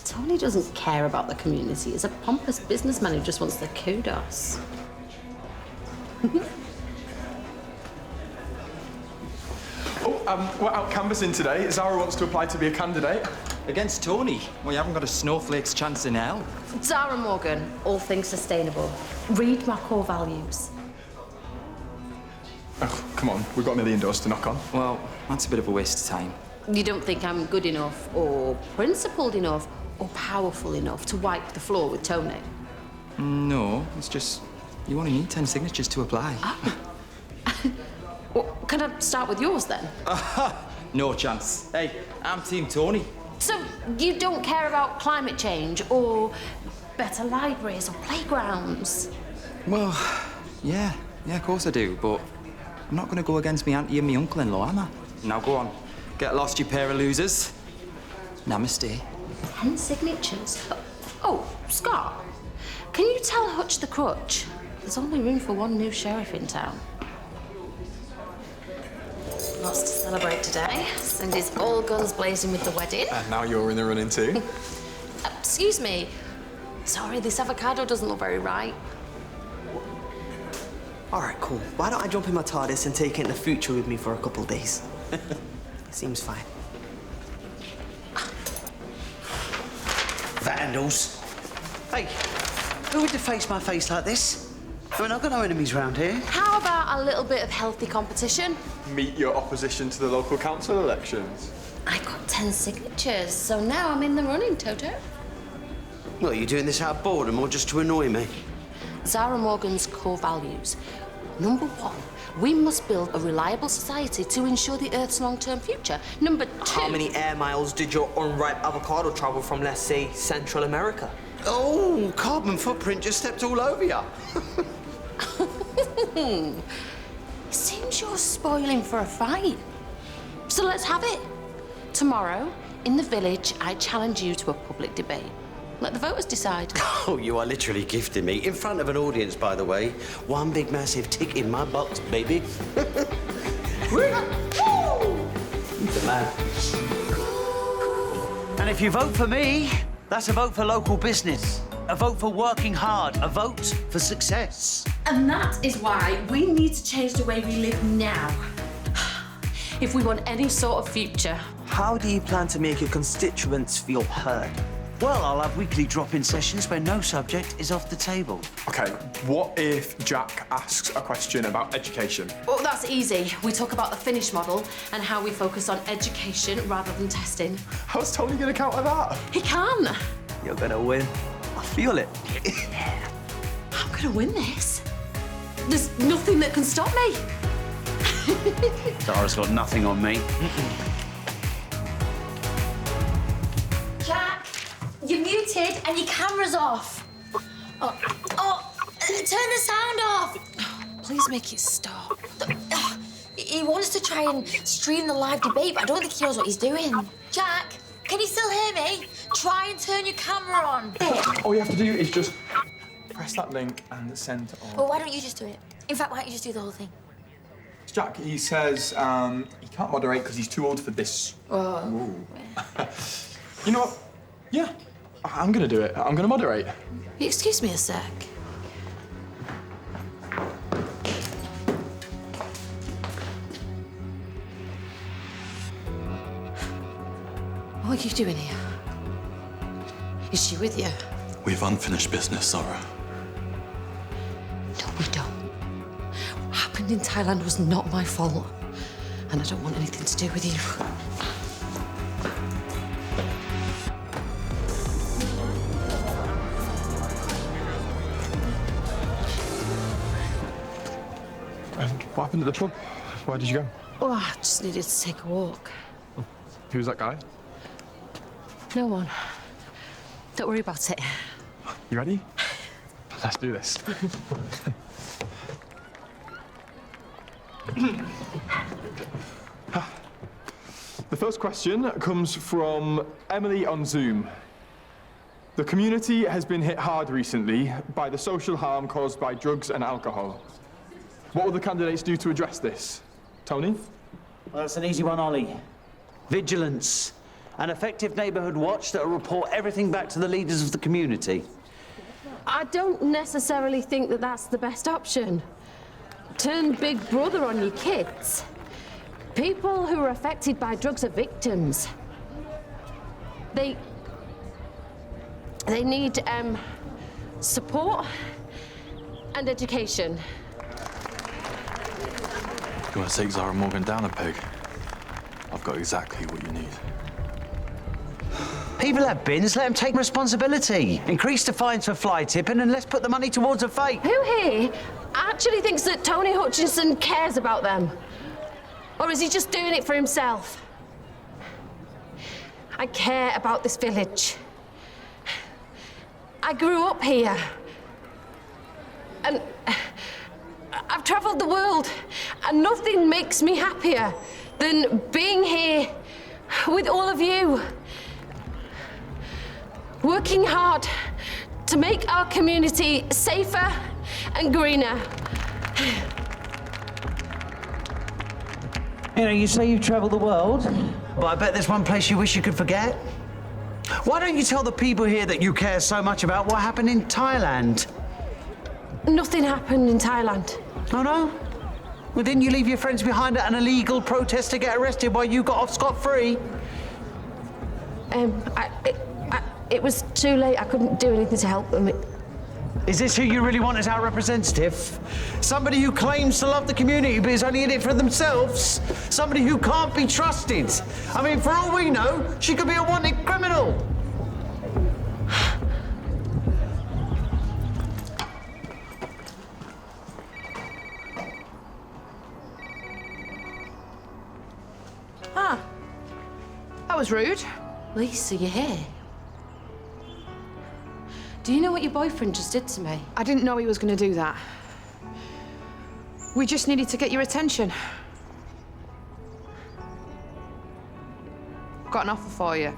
Tony doesn't care about the community. He's a pompous businessman who just wants the kudos. We're out canvassing today. Zara wants to apply to be a candidate. Against Tony? Well, you haven't got a snowflake's chance in hell. Zara Morgan, all things sustainable. Read my core values. Oh, come on, we've got a million doors to knock on. Well, that's a bit of a waste of time. You don't think I'm good enough, or principled enough, or powerful enough to wipe the floor with Tony? No, it's just you only need 10 signatures to apply. Oh. Well, can I start with yours then? No chance. Hey, I'm Team Tony. So you don't care about climate change or better libraries or playgrounds? Well, yeah, of course I do, but I'm not going to go against me auntie and me uncle-in-law, am I? Now go on, get lost, you pair of losers. Namaste. 10 signatures? Oh, Scott, can you tell Hutch the Crutch there's only room for one new sheriff in town? Lots to celebrate today. Cindy's all guns blazing with the wedding. And now you're in the running too. Excuse me. Sorry, this avocado doesn't look very right. All right, cool. Why don't I jump in my TARDIS and take it in the future with me for a couple of days? Seems fine. Vandals. Hey, who would deface my face like this? I mean, I've got no enemies round here. How about a little bit of healthy competition? Meet your opposition to the local council elections. I got 10 signatures, so now I'm in the running, Toto. What, are you doing this out of boredom or just to annoy me? Zara Morgan's core values. Number 1, we must build a reliable society to ensure the Earth's long-term future. Number 2... How many air miles did your unripe avocado travel from, let's say, Central America? Oh, carbon footprint just stepped all over you. Seems you're spoiling for a fight. So let's have it. Tomorrow, in the village, I challenge you to a public debate. Let the voters decide. Oh, you are literally gifting me. In front of an audience, by the way. One big massive tick in my box, baby. The man. And if you vote for me, that's a vote for local business. A vote for working hard. A vote for success. And that is why we need to change the way we live now. If we want any sort of future. How do you plan to make your constituents feel heard? Well, I'll have weekly drop-in sessions where no subject is off the table. Okay, what if Jack asks a question about education? Well, that's easy. We talk about the Finnish model and how we focus on education rather than testing. How's Tony going to counter that? He can. You're gonna win. I feel it. I'm gonna win this. There's nothing that can stop me. Zara's got nothing on me. Jack, you're muted and your camera's off. Turn the sound off. Please make it stop. He wants to try and stream the live debate, but I don't think he knows what he's doing. Jack, can you still hear me? Try and turn your camera on. All you have to do is just press that link and send it on. Well, why don't you just do it? In fact, why don't you just do the whole thing? Jack, he says he can't moderate because he's too old for this. Oh. You know what? Yeah, I'm going to do it. I'm going to moderate. Excuse me a sec. What are you doing here? Is she with you? We have unfinished business, Zara. No, we don't. What happened in Thailand was not my fault. And I don't want anything to do with you. And what happened at the pub? Where did you go? Oh, I just needed to take a walk. Who's that guy? No one. Don't worry about it. You ready? Let's do this. The first question comes from Emily on Zoom. The community has been hit hard recently by the social harm caused by drugs and alcohol. What will the candidates do to address this? Tony? Well, that's an easy one, Ollie. vigilance, an effective neighbourhood watch that will report everything back to the leaders of the community. I don't necessarily think that that's the best option. Turn Big Brother on your kids. People who are affected by drugs are victims. They need support and education. You want to take Zara Morgan down a peg? I've got exactly what you need. People have bins, let them take responsibility. Increase the fines for fly tipping and let's put the money towards a fake. Who here actually thinks that Tony Hutchinson cares about them? Or is he just doing it for himself? I care about this village. I grew up here. And I've travelled the world, and nothing makes me happier than being here with all of you. Working hard to make our community safer and greener. You know, you say you've travelled the world, but I bet there's one place you wish you could forget. Why don't you tell the people here that you care so much about what happened in Thailand? Nothing happened in Thailand. Oh, no? Well, didn't you leave your friends behind at an illegal protest to get arrested while you got off scot-free? It was too late. I couldn't do anything to help them. Is this who you really want as our representative? Somebody who claims to love the community but is only in it for themselves? Somebody who can't be trusted? I mean, for all we know, she could be a wanted criminal. Ah, that was rude. Lisa, you're here. Do you know what your boyfriend just did to me? I didn't know he was going to do that. We just needed to get your attention. Got an offer for you.